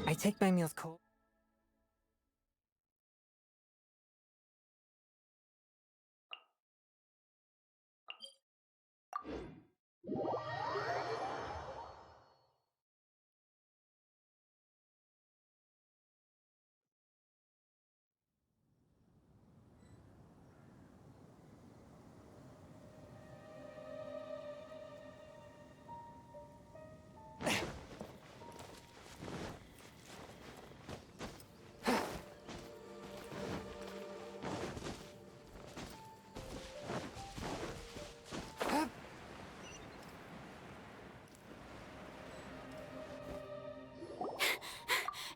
I take my meals cold.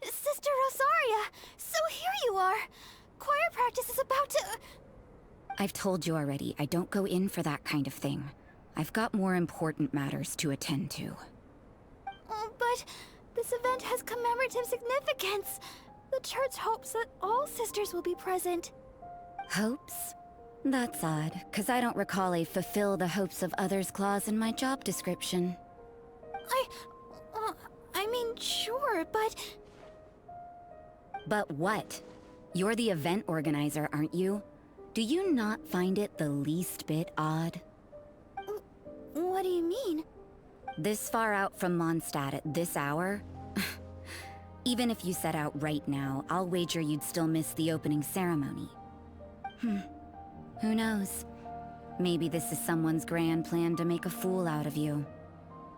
Sister Rosaria! So here you are! Choir practice is about to... I've told you already, I don't go in for that kind of thing. I've got more important matters to attend to. Oh, but this event has commemorative significance. The church hopes that all sisters will be present. Hopes? That's odd, 'cause I don't recall a fulfill the hopes of others clause in my job description. I mean, sure, but... But what? You're the event organizer, aren't you? Do you not find it the least bit odd? What do you mean? This far out from Mondstadt at this hour? Even if you set out right now, I'll wager you'd still miss the opening ceremony. Who knows? Maybe this is someone's grand plan to make a fool out of you.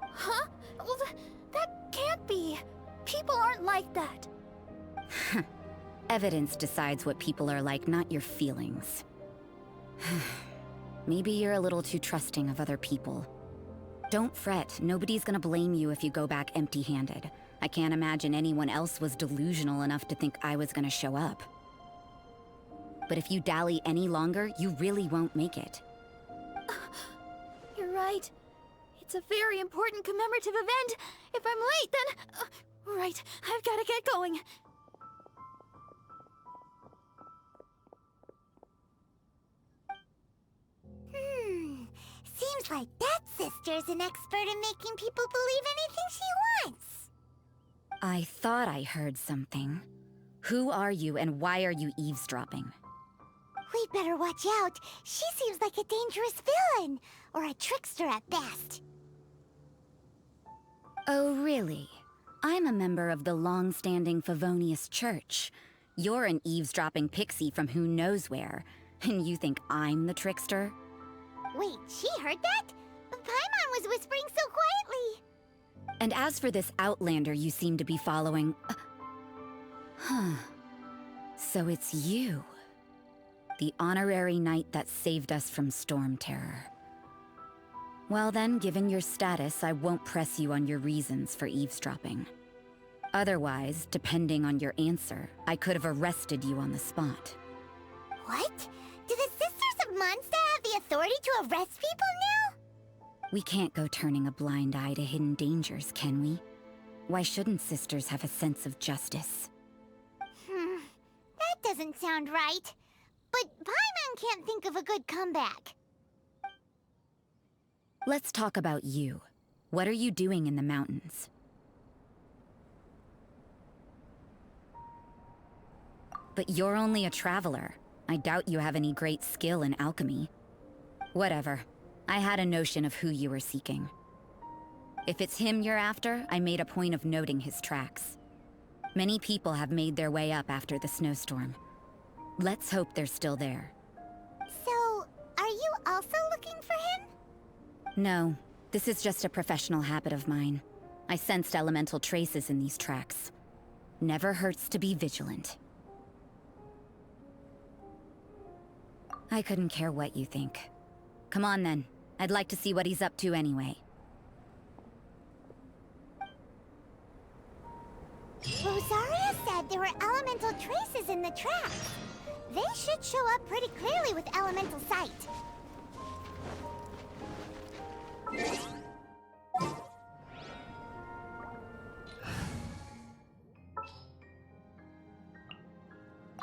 Huh? Well, that can't be. People aren't like that. Evidence decides what people are like, not your feelings. Maybe you're a little too trusting of other people. Don't fret, nobody's gonna blame you if you go back empty-handed. I can't imagine anyone else was delusional enough to think I was gonna show up. But if you dally any longer, you really won't make it. You're right. It's a very important commemorative event. If I'm late, then... right, I've gotta get going. Seems like that sister's an expert in making people believe anything she wants. I thought I heard something. Who are you and why are you eavesdropping? We'd better watch out. She seems like a dangerous villain, or a trickster at best. Oh, really? I'm a member of the long-standing Favonius Church. You're an eavesdropping pixie from who knows where, and you think I'm the trickster? Wait, she heard that? Paimon was whispering so quietly. And as for this outlander you seem to be following... So it's you. The honorary knight that saved us from storm terror. Well then, given your status, I won't press you on your reasons for eavesdropping. Otherwise, depending on your answer, I could have arrested you on the spot. What? Do the Sisters of Mondstadt have the authority to arrest people now? We can't go turning a blind eye to hidden dangers, can we? Why shouldn't sisters have a sense of justice? That doesn't sound right. But Paimon can't think of a good comeback. Let's talk about you. What are you doing in the mountains? But you're only a traveler. I doubt you have any great skill in alchemy. Whatever. I had a notion of who you were seeking. If it's him you're after, I made a point of noting his tracks. Many people have made their way up after the snowstorm. Let's hope they're still there. So, are you also looking for him? No, this is just a professional habit of mine. I sensed elemental traces in these tracks. Never hurts to be vigilant. I couldn't care what you think. Come on then. I'd like to see what he's up to anyway. Rosaria said there were elemental traces in the tracks. They should show up pretty clearly with elemental sight.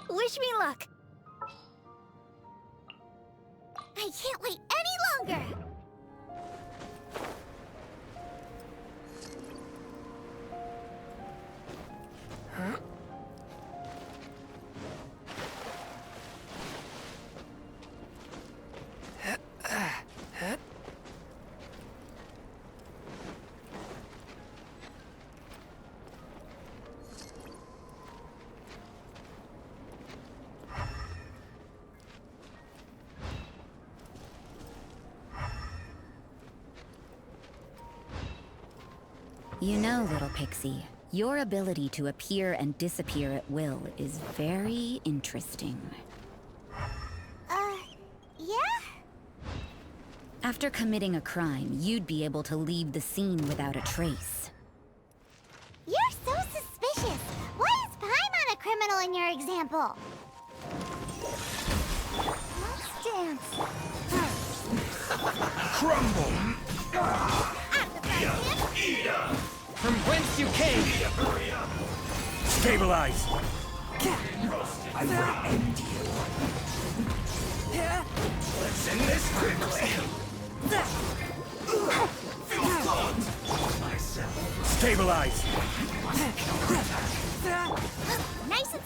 Wish me luck. I can't wait any longer! You know, little pixie, your ability to appear and disappear at will is very interesting. Yeah? After committing a crime, you'd be able to leave the scene without a trace. You're so suspicious. Why is Paimon a criminal in your example? Let's dance. Crumble! From whence you came! Stabilize! I will end you. Let's end this quickly! Stabilize! Nice and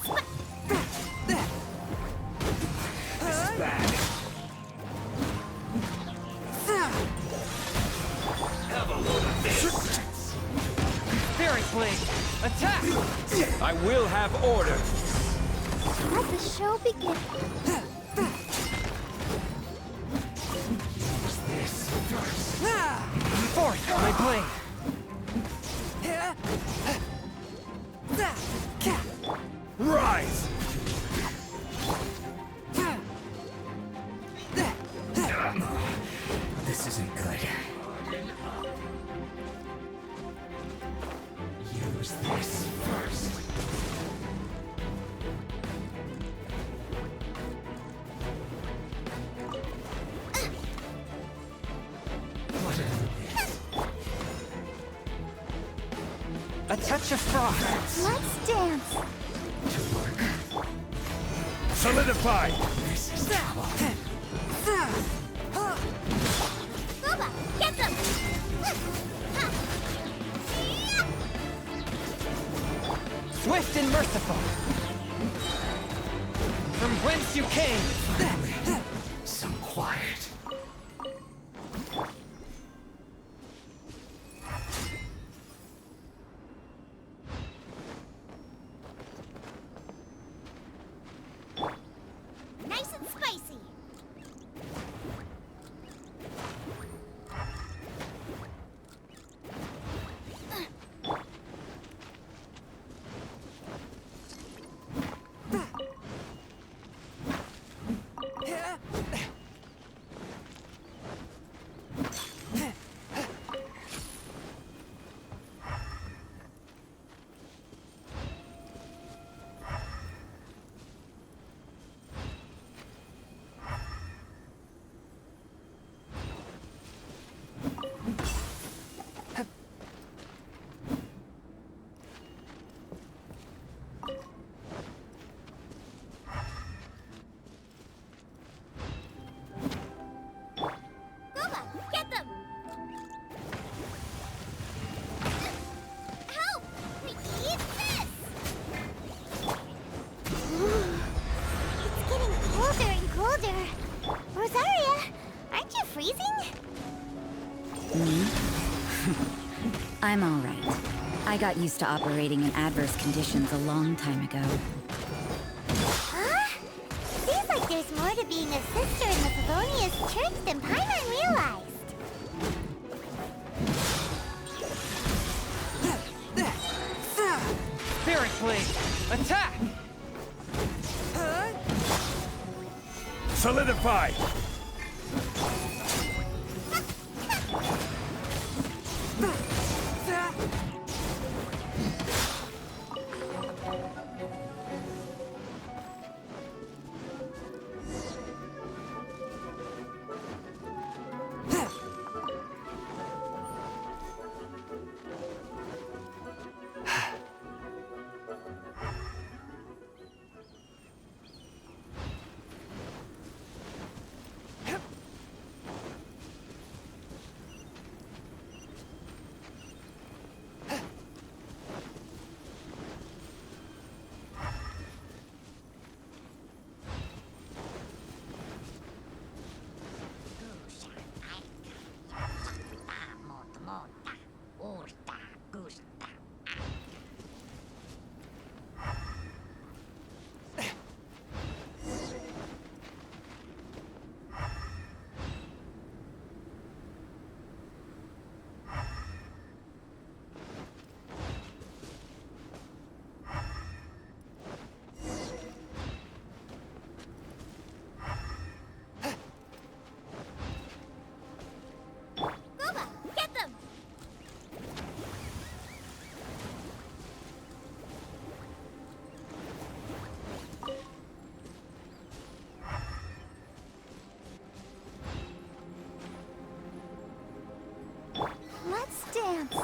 This is bad. Have a load of this! Spirit Blade! Attack! I will have order! Let the show begin. This first. Forth my blade! Rise! This isn't good. Use this first. A touch of frost! Let's dance. Solidify! This is trouble. Booba, get them! Swift and merciful! From whence you came! Some quiet. Nice and spicy. Booba, get them! Help! We need this! It's getting colder and colder. Rosaria, aren't you freezing? Me? I'm all right. I got used to operating in adverse conditions a long time ago. Huh? Seems like there's more to being a sister in the Favonius Church than Paimon realized. Spirit Blade! Attack! Solidify! chance.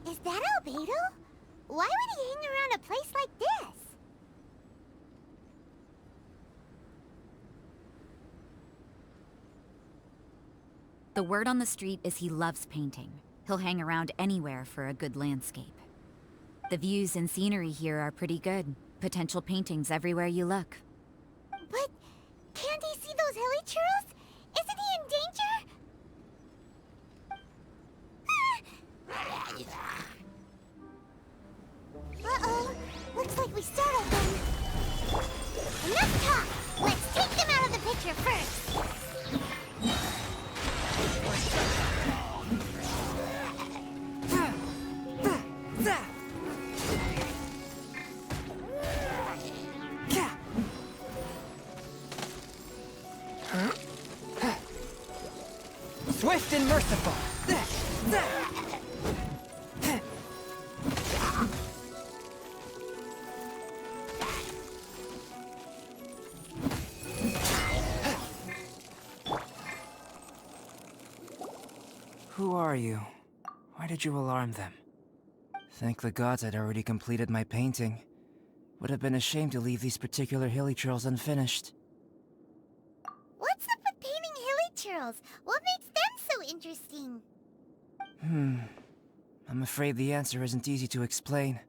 Is that Albedo? Why would he hang around a place like this? The word on the street is he loves painting. He'll hang around anywhere for a good landscape. The views and scenery here are pretty good. Potential paintings everywhere you look. But can't he see those hilly churls? Isn't he in danger? Uh-oh. Looks like we startled them. Enough talk! Let's take them out of the picture first. Swift and merciful. Who are you? Why did you alarm them? Thank the gods I'd already completed my painting. Would have been a shame to leave these particular hilly churls unfinished. What's up with painting hilly churls? What makes them so interesting? I'm afraid the answer isn't easy to explain.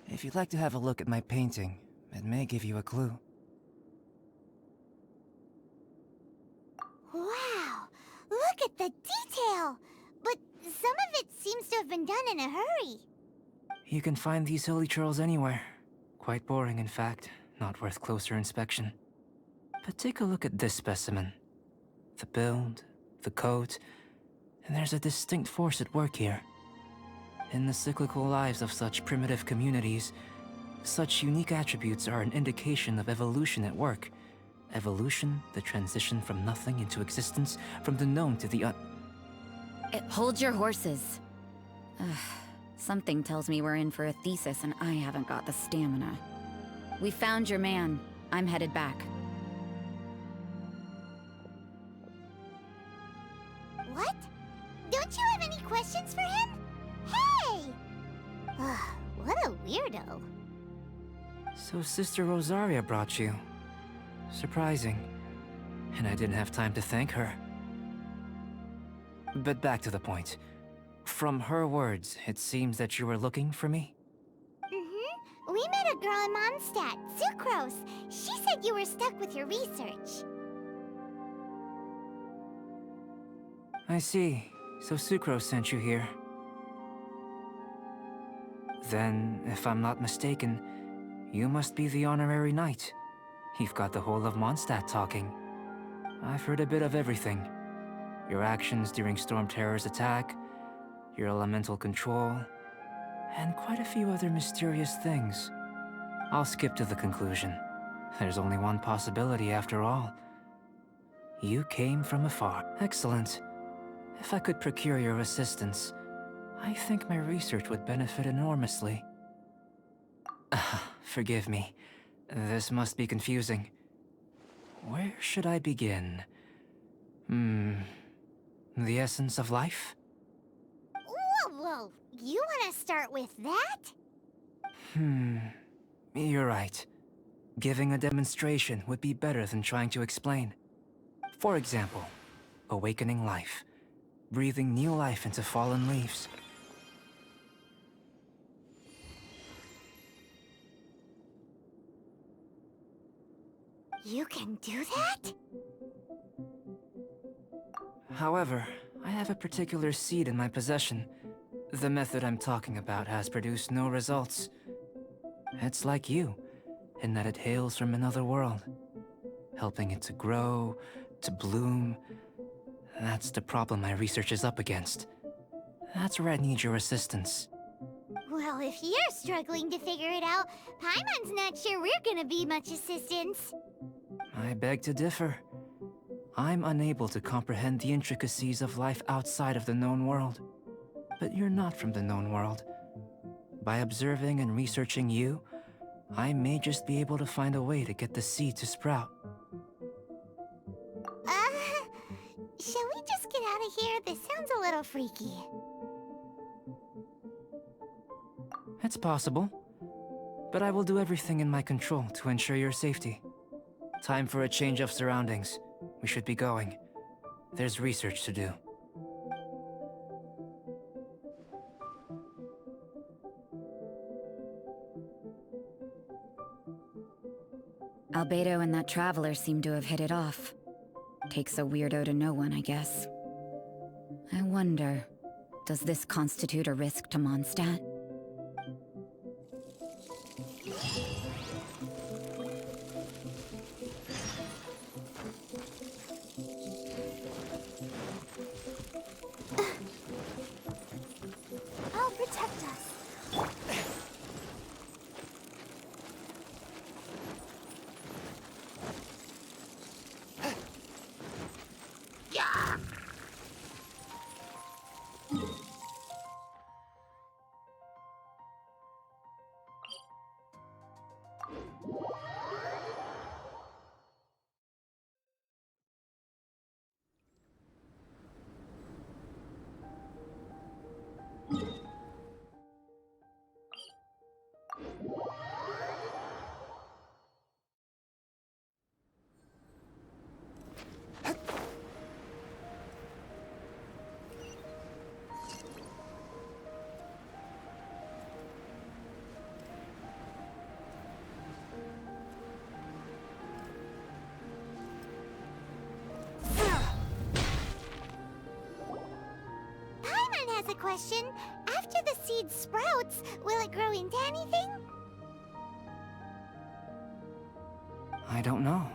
If you'd like to have a look at my painting, it may give you a clue. Wow! Look at the detail! But some of it seems to have been done in a hurry. You can find these hilly churls anywhere. Quite boring, in fact. Not worth closer inspection. But take a look at this specimen. The build, the coat, and there's a distinct force at work here. In the cyclical lives of such primitive communities, such unique attributes are an indication of evolution at work. Evolution, the transition from nothing into existence, from the known to the Hold your horses. Ugh, something tells me we're in for a thesis and I haven't got the stamina. We found your man. I'm headed back. What? Don't you have any questions for him? Hey! What a weirdo. So Sister Rosaria brought you. Surprising. And I didn't have time to thank her. But back to the point. From her words, it seems that you were looking for me? Mm-hmm. We met a girl in Mondstadt, Sucrose. She said you were stuck with your research. I see. So Sucrose sent you here. Then, if I'm not mistaken, you must be the honorary knight. You've got the whole of Mondstadt talking. I've heard a bit of everything. Your actions during Storm Terror's attack, your elemental control, and quite a few other mysterious things. I'll skip to the conclusion. There's only one possibility after all. You came from afar. Excellent. If I could procure your assistance, I think my research would benefit enormously. Forgive me. This must be confusing. Where should I begin? The essence of life? Whoa! You want to start with that? You're right. Giving a demonstration would be better than trying to explain. For example, awakening life. Breathing new life into fallen leaves. You can do that? However, I have a particular seed in my possession. The method I'm talking about has produced no results. It's like you. in that it hails from another world, helping it to grow, to bloom. That's the problem my research is up against. That's where I need your assistance. Well, if you're struggling to figure it out, Paimon's not sure we're gonna be much assistance. I beg to differ. I'm unable to comprehend the intricacies of life outside of the known world. But you're not from the known world. By observing and researching you, I may just be able to find a way to get the seed to sprout. Shall we just get out of here? This sounds a little freaky. It's possible. But I will do everything in my control to ensure your safety. Time for a change of surroundings. We should be going. There's research to do. Albedo and that traveler seem to have hit it off. Takes a weirdo to know one, I guess. I wonder, does this constitute a risk to Mondstadt? I'll protect us. Paimon has a question. After the seed sprouts, will it grow into anything? I don't know,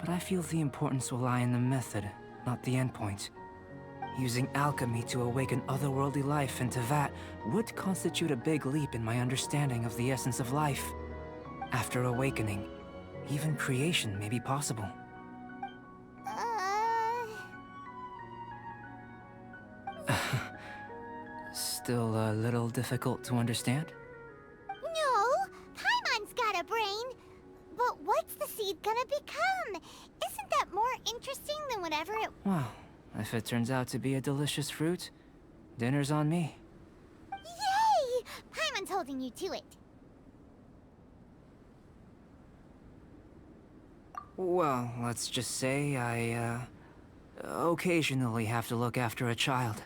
but I feel the importance will lie in the method, not the endpoint. Using alchemy to awaken otherworldly life into that would constitute a big leap in my understanding of the essence of life. After awakening, even creation may be possible. Still a little difficult to understand? No, Paimon's got a brain. But what's the seed gonna become? Isn't that more interesting than whatever it... Well, if it turns out to be a delicious fruit, dinner's on me. Yay! Paimon's holding you to it. Well, let's just say I, occasionally have to look after a child.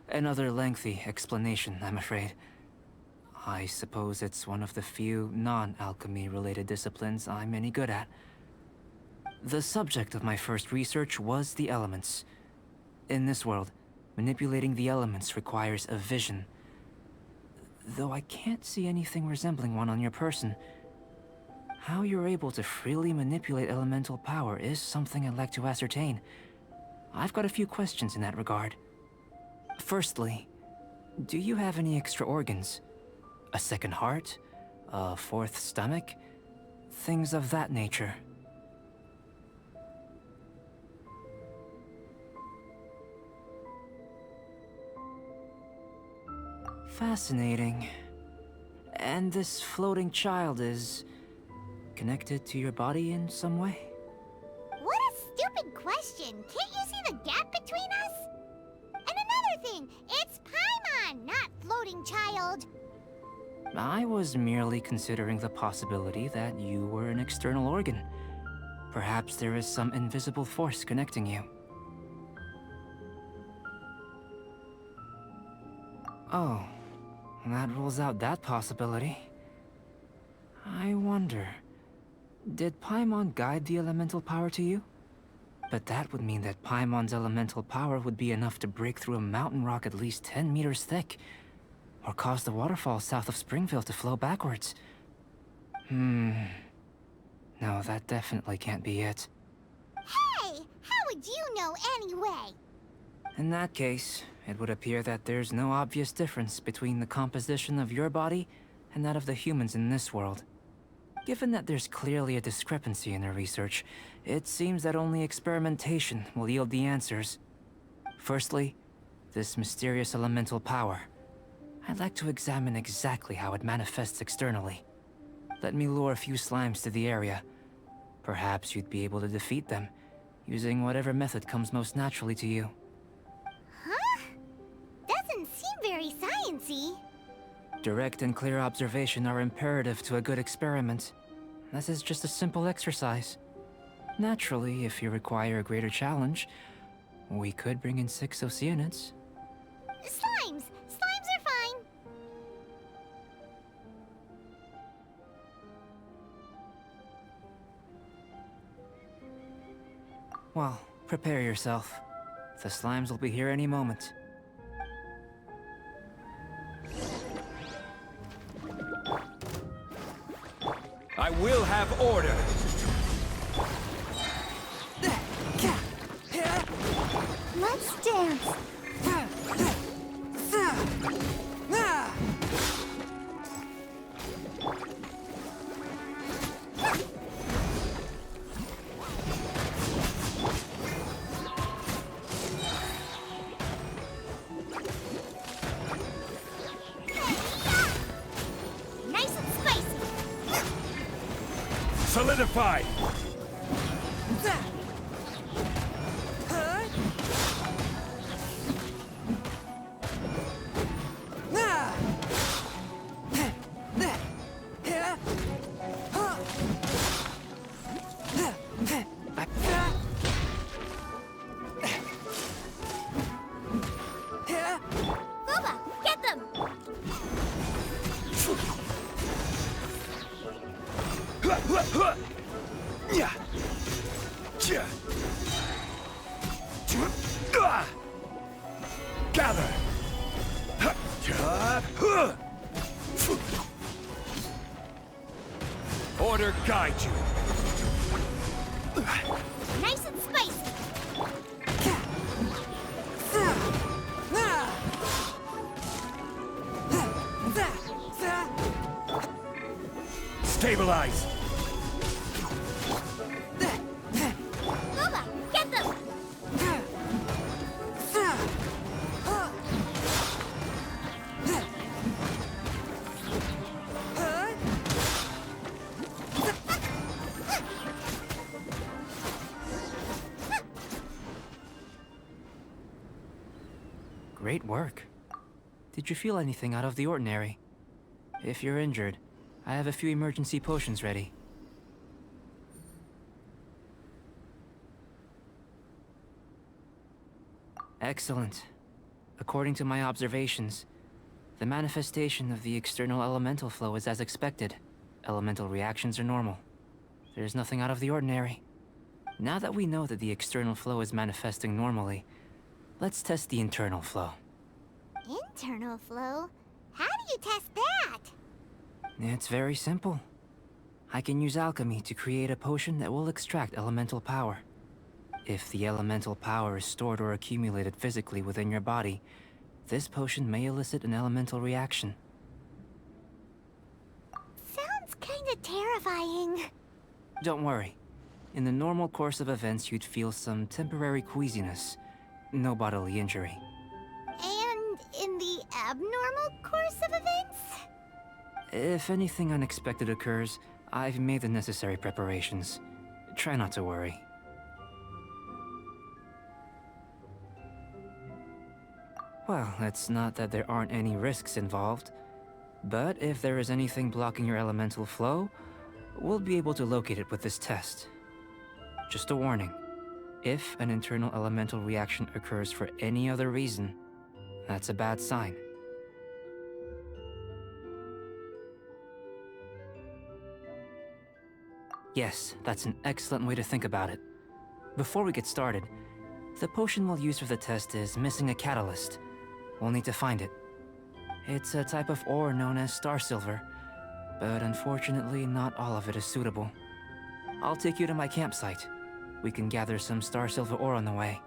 Another lengthy explanation, I'm afraid. I suppose it's one of the few non-alchemy-related disciplines I'm any good at. The subject of my first research was the elements. In this world, manipulating the elements requires a vision. Though I can't see anything resembling one on your person, how you're able to freely manipulate elemental power is something I'd like to ascertain. I've got a few questions in that regard. Firstly, do you have any extra organs? A second heart? A fourth stomach? Things of that nature. Fascinating. And this floating child is connected to your body in some way? What a stupid question. Can't you see the gap between us? And another thing, it's Paimon, not floating child. I was merely considering the possibility that you were an external organ. Perhaps there is some invisible force connecting you. Oh, that rules out that possibility. I wonder, did Paimon guide the elemental power to you? But that would mean that Paimon's elemental power would be enough to break through a mountain rock at least 10 meters thick, or cause the waterfall south of Springville to flow backwards. that definitely can't be it. Hey! How would you know anyway? In that case, it would appear that there's no obvious difference between the composition of your body and that of the humans in this world. Given that there's clearly a discrepancy in their research, it seems that only experimentation will yield the answers. Firstly, this mysterious elemental power. I'd like to examine exactly how it manifests externally. Let me lure a few slimes to the area. Perhaps you'd be able to defeat them, using whatever method comes most naturally to you. Huh? Doesn't seem very sciencey. Direct and clear observation are imperative to a good experiment. This is just a simple exercise. Naturally, if you require a greater challenge, we could bring in 6 Oceanids. Slimes! Slimes are fine! Well, prepare yourself. The slimes will be here any moment. I will have order. Let's dance. Nice and spicy! Solidify! Boba, get them! Gather! Order guide you. Nice and spicy! Stabilize! Boba, get them! Great work. Did you feel anything out of the ordinary? If you're injured, I have a few emergency potions ready. Excellent. According to my observations, the manifestation of the external elemental flow is as expected. Elemental reactions are normal. There's nothing out of the ordinary. Now that we know that the external flow is manifesting normally, let's test the internal flow. Internal flow? How do you test that? It's very simple. I can use alchemy to create a potion that will extract elemental power. If the elemental power is stored or accumulated physically within your body, this potion may elicit an elemental reaction. Sounds kinda terrifying. Don't worry. In the normal course of events, you'd feel some temporary queasiness. No bodily injury. And in the abnormal course of events? If anything unexpected occurs, I've made the necessary preparations. Try not to worry. Well, it's not that there aren't any risks involved. But if there is anything blocking your elemental flow, we'll be able to locate it with this test. Just a warning. If an internal elemental reaction occurs for any other reason, that's a bad sign. Yes, that's an excellent way to think about it. Before we get started, the potion we'll use for the test is missing a catalyst. We'll need to find it. It's a type of ore known as star silver, but unfortunately not all of it is suitable. I'll take you to my campsite. We can gather some star silver ore on the way.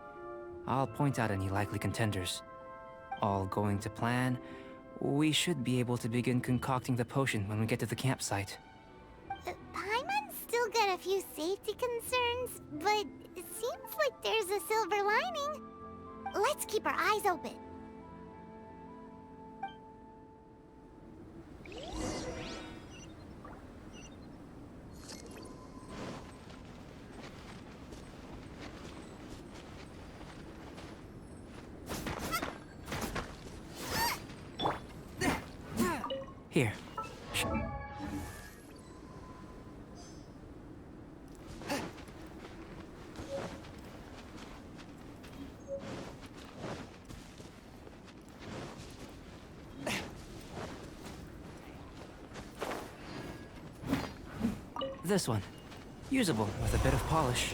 I'll point out any likely contenders. All going to plan, we should be able to begin concocting the potion when we get to the campsite. Paimon's still got a few safety concerns, but it seems like there's a silver lining. Let's keep our eyes open. Here. This one. Usable with a bit of polish.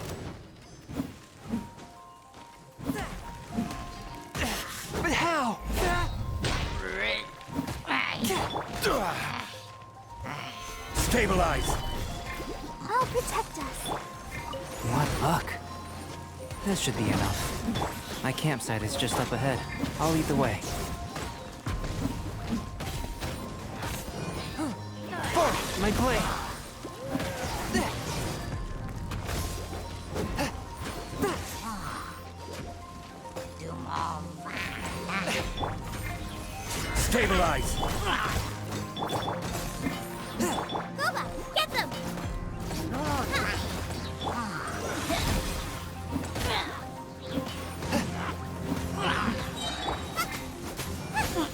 But how? Stabilize! I'll protect us. What luck. This should be enough. My campsite is just up ahead. I'll lead the way. Forth, my blade! Stabilize! Boba, get them!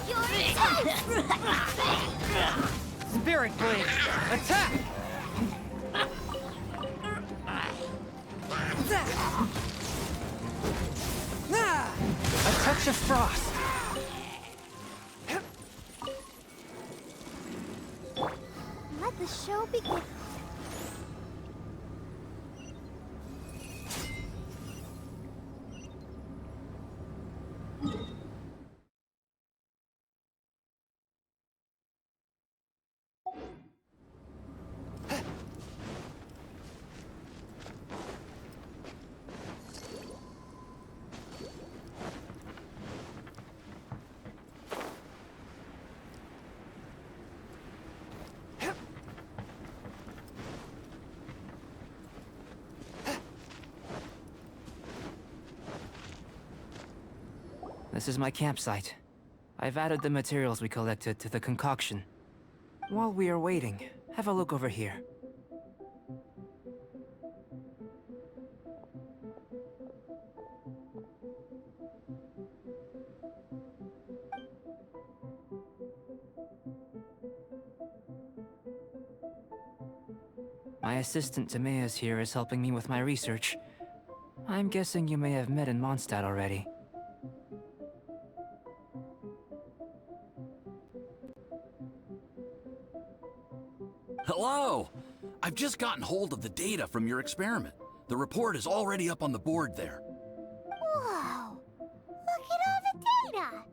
You're intense! Spirit blade! Attack! A touch of frost! Let the show begin. This is my campsite. I've added the materials we collected to the concoction. While we are waiting, have a look over here. My assistant Timaeus here is helping me with my research. I'm guessing you may have met in Mondstadt already. Hello! I've just gotten hold of the data from your experiment. The report is already up on the board there. Whoa! Look at all the data!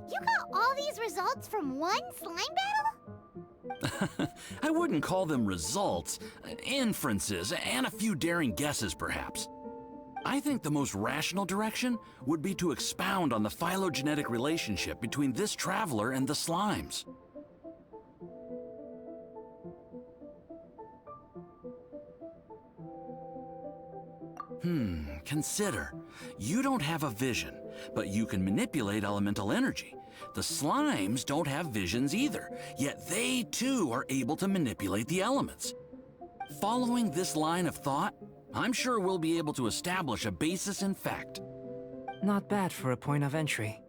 You got all these results from one slime battle? I wouldn't call them results, inferences, and a few daring guesses perhaps. I think the most rational direction would be to expound on the phylogenetic relationship between this traveler and the slimes. Consider. You don't have a vision, but you can manipulate elemental energy. The slimes don't have visions either, yet they too are able to manipulate the elements. Following this line of thought, I'm sure we'll be able to establish a basis in fact. Not bad for a point of entry.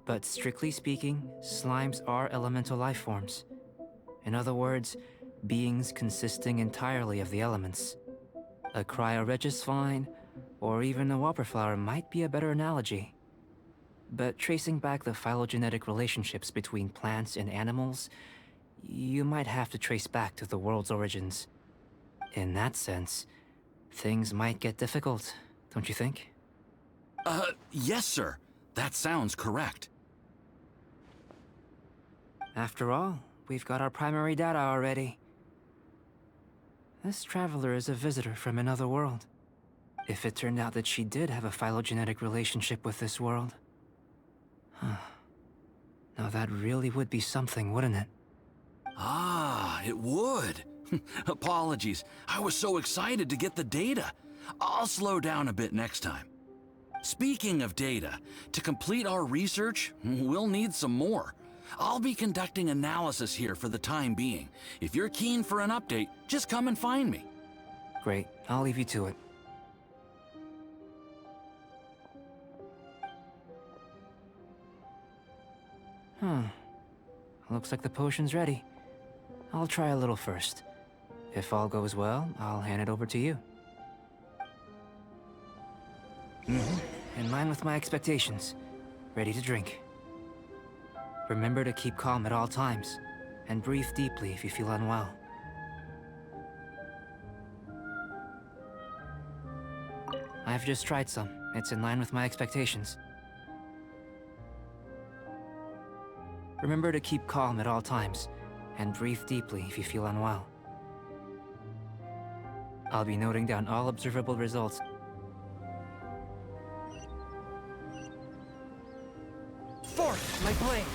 But strictly speaking, slimes are elemental life forms. In other words, beings consisting entirely of the elements. A cryoregisvine, or even a wildflower might be a better analogy. But tracing back the phylogenetic relationships between plants and animals, you might have to trace back to the world's origins. In that sense, things might get difficult, don't you think? Yes, sir. That sounds correct. After all, we've got our primary data already. This traveler is a visitor from another world. If it turned out that she did have a phylogenetic relationship with this world... Now that really would be something, wouldn't it? Ah, it would. Apologies. I was so excited to get the data. I'll slow down a bit next time. Speaking of data, to complete our research, we'll need some more. I'll be conducting analysis here for the time being. If you're keen for an update, just come and find me. Great, I'll leave you to it. Looks like the potion's ready. I'll try a little first. If all goes well, I'll hand it over to you. In line with my expectations. Ready to drink. Remember to keep calm at all times, and breathe deeply if you feel unwell. I've just tried some. It's in line with my expectations. Remember to keep calm at all times, and breathe deeply if you feel unwell. I'll be noting down all observable results. Forth, my blade!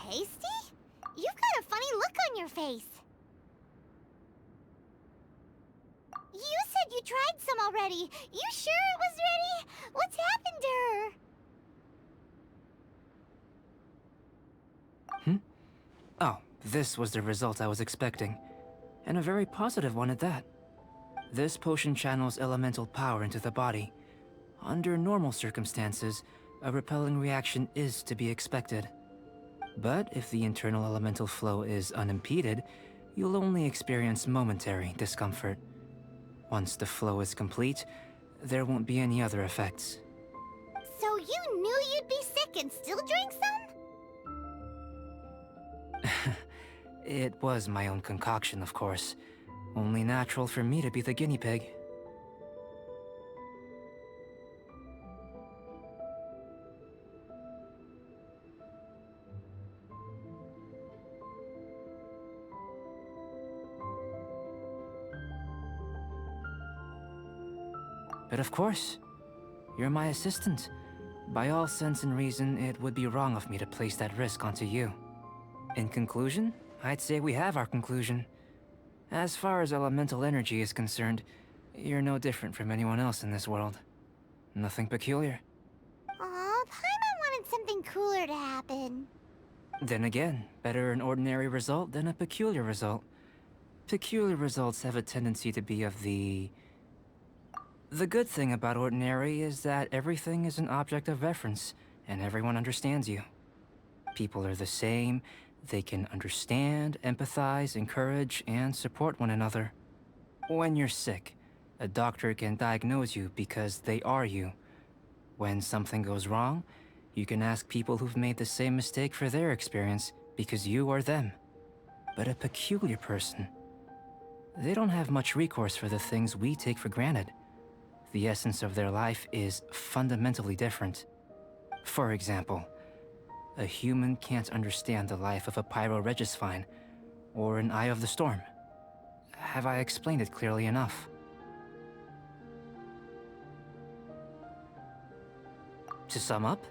Tasty? You've got a funny look on your face. You said you tried some already. You sure it was ready? What's happened to her? Oh, this was the result I was expecting. And a very positive one at that. This potion channels elemental power into the body. Under normal circumstances, a repelling reaction is to be expected. But if the internal elemental flow is unimpeded, you'll only experience momentary discomfort. Once the flow is complete, there won't be any other effects. So you knew you'd be sick and still drank some? It was my own concoction, of course. Only natural for me to be the guinea pig. But of course, you're my assistant. By all sense and reason, it would be wrong of me to place that risk onto you. In conclusion, I'd say we have our conclusion. As far as elemental energy is concerned, you're no different from anyone else in this world. Nothing peculiar. Aw, Paimon wanted something cooler to happen. Then again, better an ordinary result than a peculiar result. Peculiar results have a tendency to be of the... The good thing about ordinary is that everything is an object of reference, and everyone understands you. People are the same. They can understand, empathize, encourage, and support one another. When you're sick, a doctor can diagnose you because they are you. When something goes wrong, you can ask people who've made the same mistake for their experience because you are them. But a peculiar person, they don't have much recourse for the things we take for granted. The essence of their life is fundamentally different. For example, a human can't understand the life of a pyroregisvine or an eye of the storm. Have I explained it clearly enough? To sum up,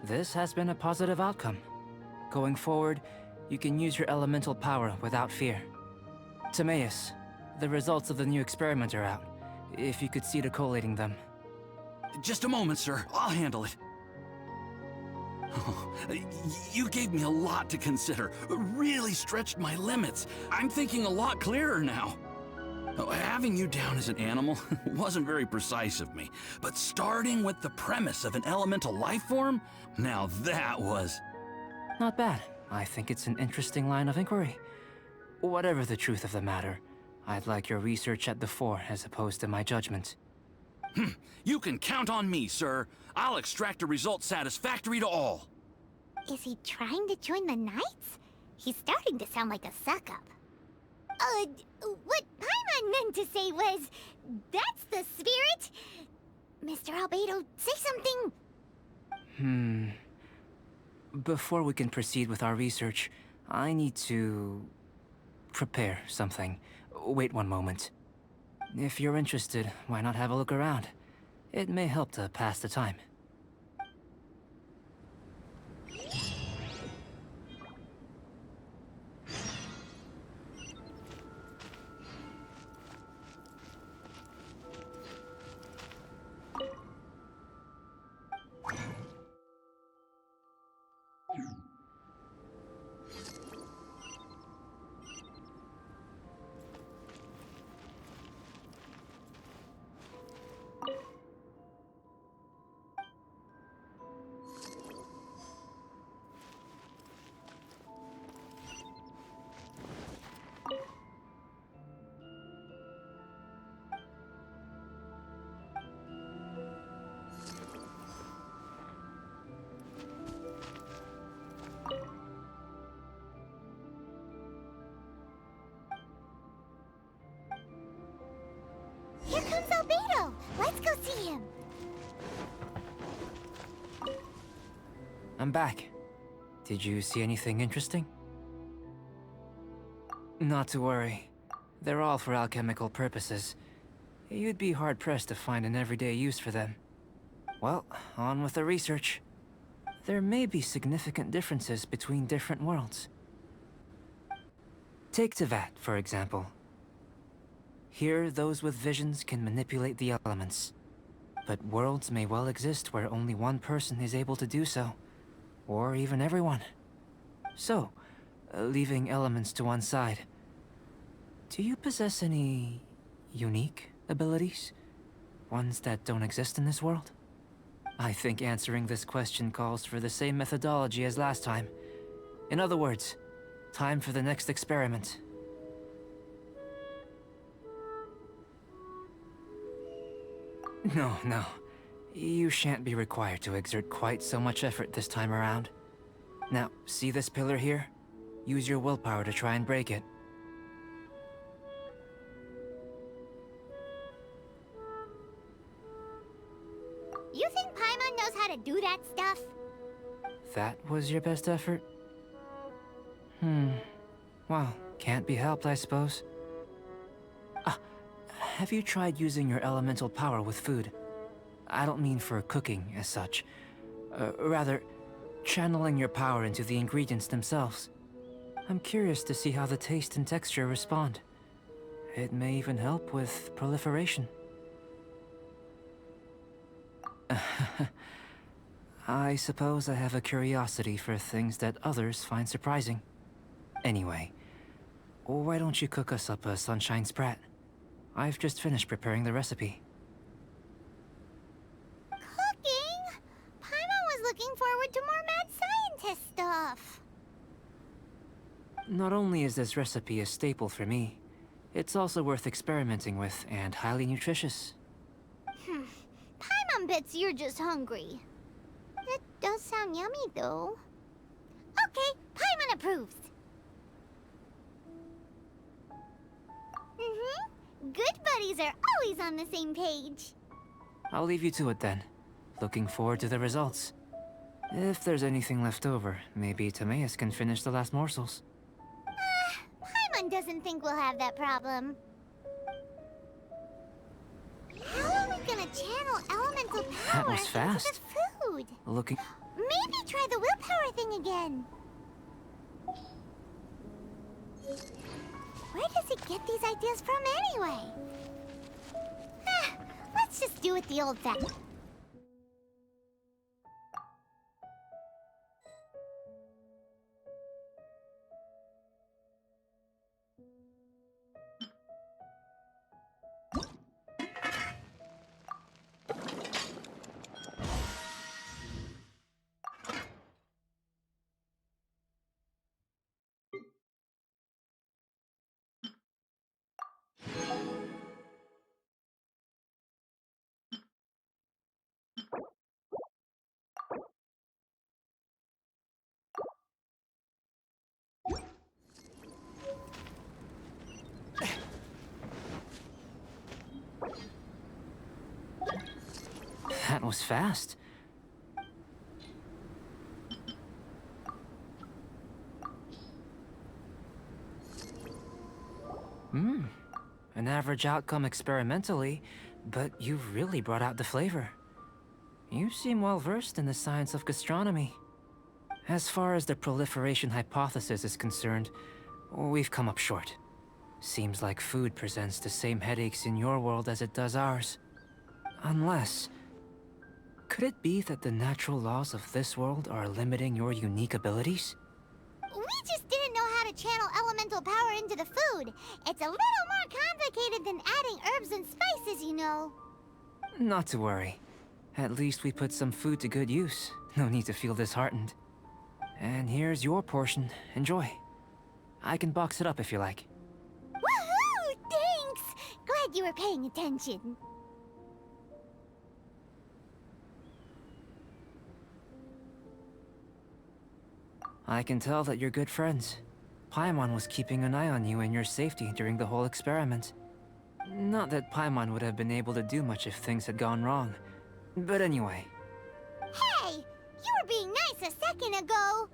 this has been a positive outcome. Going forward, you can use your elemental power without fear. Timaeus, the results of the new experiment are out. If you could see to collating them. Just a moment, sir. I'll handle it. You gave me a lot to consider. Really stretched my limits. I'm thinking a lot clearer now. Having you down as an animal wasn't very precise of me, but starting with the premise of an elemental life form, now that was... Not bad. I think it's an interesting line of inquiry. Whatever the truth of the matter, I'd like your research at the fore as opposed to my judgment. You can count on me, sir. I'll extract a result satisfactory to all. Is he trying to join the Knights? He's starting to sound like a suck-up. What Paimon meant to say was, that's the spirit! Mr. Albedo, say something! Before we can proceed with our research, I need to prepare something. Wait one moment. If you're interested, why not have a look around? It may help to pass the time. Here comes Albedo! Let's go see him! I'm back. Did you see anything interesting? Not to worry. They're all for alchemical purposes. You'd be hard-pressed to find an everyday use for them. Well, on with the research. There may be significant differences between different worlds. Take Tevat, for example. Here, those with visions can manipulate the elements. But worlds may well exist where only one person is able to do so. Or even everyone. So, leaving elements to one side, do you possess any unique abilities? Ones that don't exist in this world? I think answering this question calls for the same methodology as last time. In other words, time for the next experiment. No. You shan't be required to exert quite so much effort this time around. Now, see this pillar here? Use your willpower to try and break it. You think Paimon knows how to do that stuff? That was your best effort? Well, can't be helped, I suppose. Have you tried using your elemental power with food? I don't mean for cooking, as such. Rather, channeling your power into the ingredients themselves. I'm curious to see how the taste and texture respond. It may even help with proliferation. I suppose I have a curiosity for things that others find surprising. Anyway, why don't you cook us up a sunshine sprat? I've just finished preparing the recipe. Cooking? Paimon was looking forward to more mad scientist stuff. Not only is this recipe a staple for me, it's also worth experimenting with and highly nutritious. Paimon bets you're just hungry. It does sound yummy, though. Okay, Paimon approves. Good buddies are always on the same page. I'll leave you to it then. Looking forward to the results. If there's anything left over, maybe Timaeus can finish the last morsels. Paimon doesn't think we'll have that problem. How are we gonna channel elemental power That was into fast. the food? Looking... Maybe try the willpower thing again. Where does he get these ideas from anyway? Let's just do it the old-fashioned. That was fast. An average outcome experimentally, but you've really brought out the flavor. You seem well versed in the science of gastronomy. As far as the proliferation hypothesis is concerned, we've come up short. Seems like food presents the same headaches in your world as it does ours. Unless... could it be that the natural laws of this world are limiting your unique abilities? We just didn't know how to channel elemental power into the food. It's a little more complicated than adding herbs and spices, you know. Not to worry. At least we put some food to good use. No need to feel disheartened. And here's your portion. Enjoy. I can box it up if you like. Woohoo! Thanks! Glad you were paying attention. I can tell that you're good friends. Paimon was keeping an eye on you and your safety during the whole experiment. Not that Paimon would have been able to do much if things had gone wrong. But anyway. Hey! You were being nice a second ago!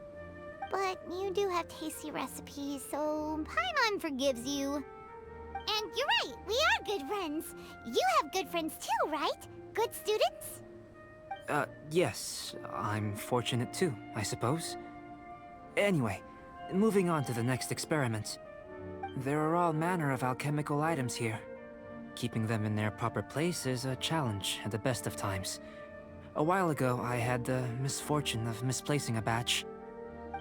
But you do have tasty recipes, so Paimon forgives you. And you're right, we are good friends. You have good friends too, right? Good students? Yes. I'm fortunate too, I suppose. Anyway, moving on to the next experiment. There are all manner of alchemical items here. Keeping them in their proper place is a challenge at the best of times. A while ago, I had the misfortune of misplacing a batch.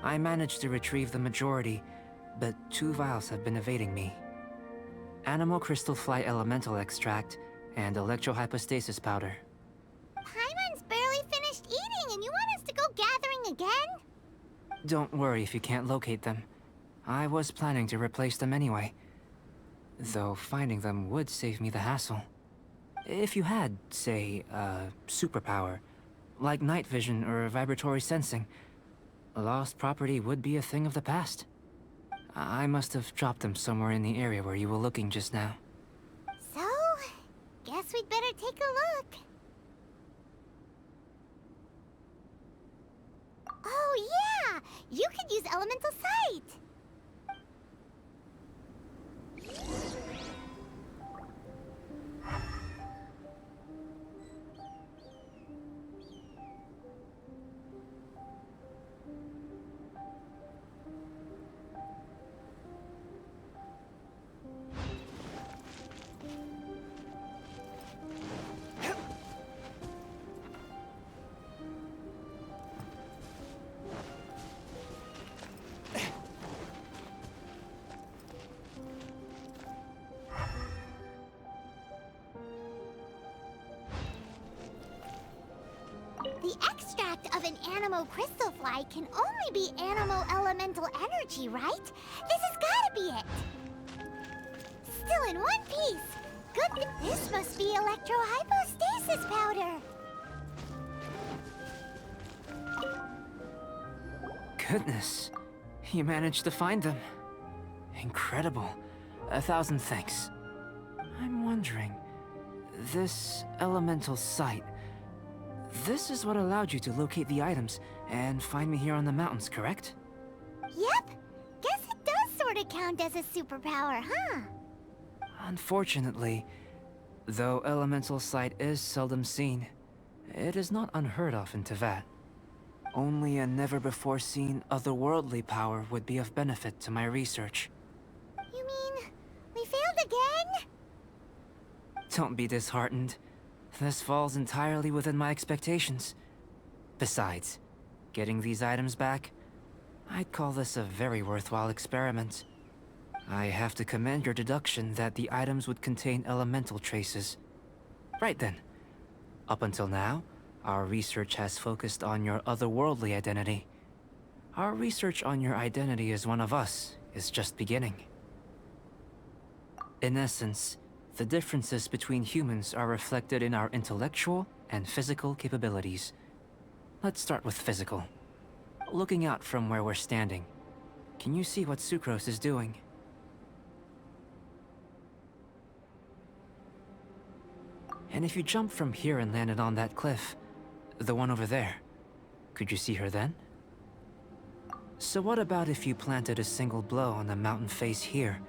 I managed to retrieve the majority, but 2 vials have been evading me. Animal crystal fly elemental extract and electrohypostasis powder. Paimon's barely finished eating and you want us to go gathering again? Don't worry if you can't locate them. I was planning to replace them anyway. Though finding them would save me the hassle. If you had, say, a superpower, like night vision or vibratory sensing, lost property would be a thing of the past. I must have dropped them somewhere in the area where you were looking just now. So, guess we'd better take a look. Oh yeah! You could use elemental sight! The extract of an animo crystal fly can only be animo elemental energy, right? This has gotta be it! Still in one piece! Good, this must be electrohypostasis powder! Goodness, you managed to find them. Incredible. 1,000 thanks. I'm wondering, this elemental sight, this is what allowed you to locate the items and find me here on the mountains, correct? Yep! Guess it does sorta count as a superpower, huh? Unfortunately, though elemental sight is seldom seen, it is not unheard of in Teyvat. Only a never-before-seen otherworldly power would be of benefit to my research. You mean, we failed again? Don't be disheartened. This falls entirely within my expectations. Besides, getting these items back, I'd call this a very worthwhile experiment. I have to commend your deduction that the items would contain elemental traces. Right then. Up until now, our research has focused on your otherworldly identity. Our research on your identity as one of us is just beginning. In essence, the differences between humans are reflected in our intellectual and physical capabilities. Let's start with physical. Looking out from where we're standing, can you see what Sucrose is doing? And if you jumped from here and landed on that cliff, the one over there, could you see her then? So what about if you planted a single blow on the mountain face here,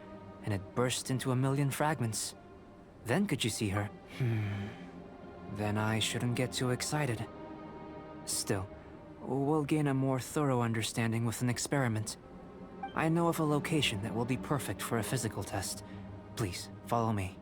and it burst into a million fragments? Then could you see her? Then I shouldn't get too excited. Still, we'll gain a more thorough understanding with an experiment. I know of a location that will be perfect for a physical test. Please, follow me.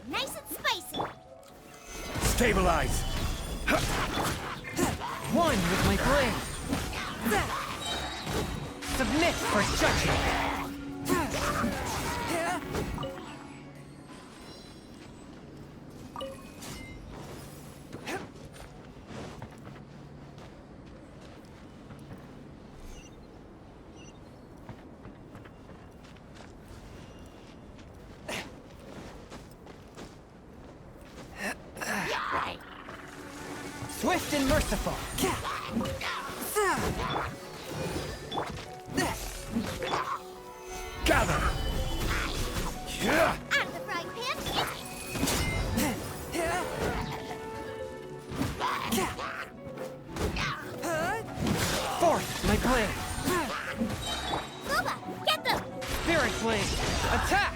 Nice and spicy. Stabilize! One with my blade. Submit for judgment. Swift and merciful. Gather! Out of the frying pan. Forth my blade. Luba, get them. Spirit blade. Attack!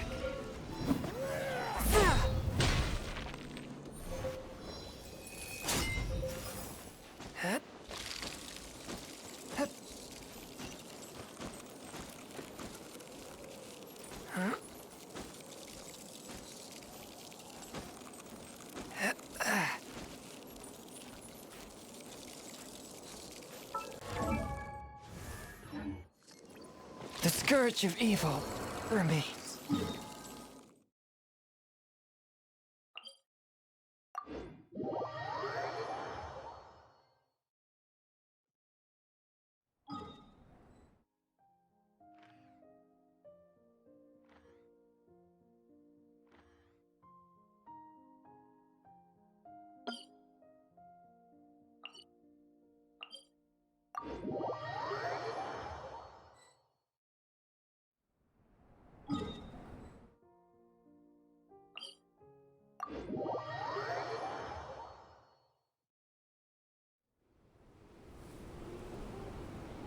The scourge of evil remains.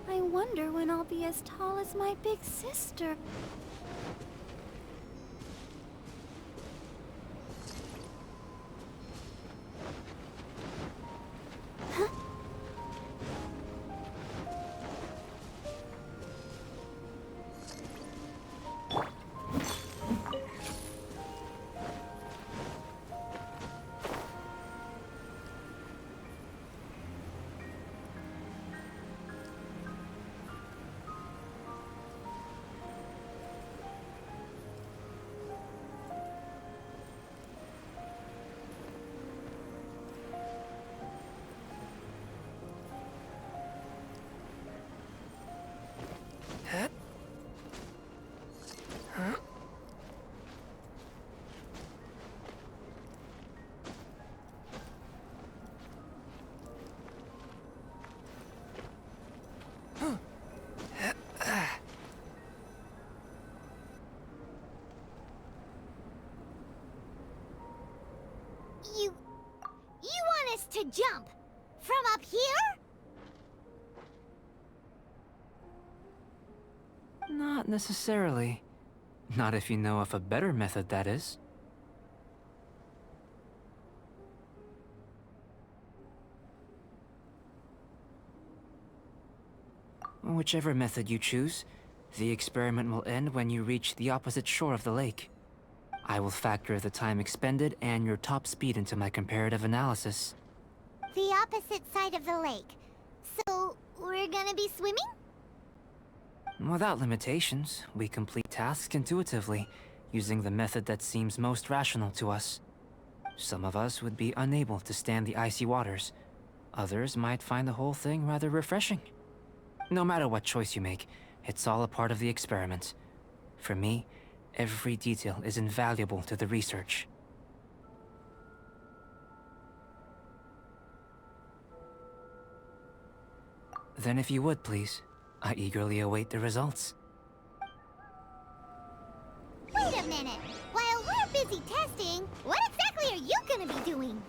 I wonder when I'll be as tall as my big sister. You want us to jump from up here? Not necessarily. Not if you know of a better method, that is. Whichever method you choose, the experiment will end when you reach the opposite shore of the lake. I will factor the time expended and your top speed into my comparative analysis. The opposite side of the lake. So, we're gonna be swimming? Without limitations, we complete tasks intuitively, using the method that seems most rational to us. Some of us would be unable to stand the icy waters. Others might find the whole thing rather refreshing. No matter what choice you make, it's all a part of the experiment. For me, every detail is invaluable to the research. Then if you would, please, I eagerly await the results. Wait a minute! While we're busy testing, what exactly are you gonna be doing?